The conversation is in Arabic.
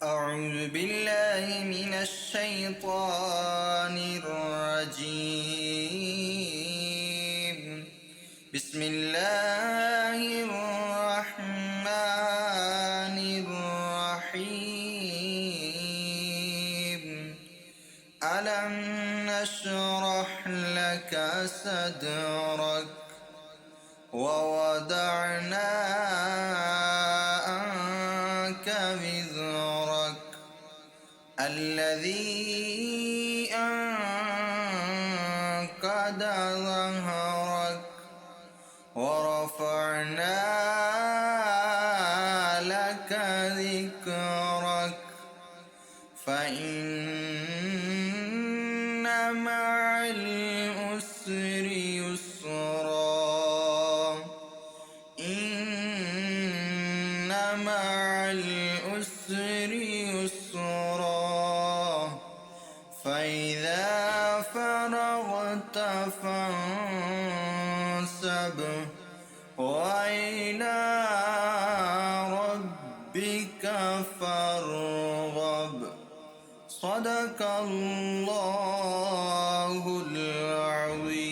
أعوذ بالله من الشيطان الرجيم. بسم الله الرحمن الرحيم. ألم نشرح لك صدرك ووضعنا عنك وزرك الذي أنقض ظهرك ورفعنا لك ذكرك فإن مع العسر يسرا إن مع العسر يسرا فإذا فرغت فانصب وإلى ربك فارغب. صدق الله العظيم.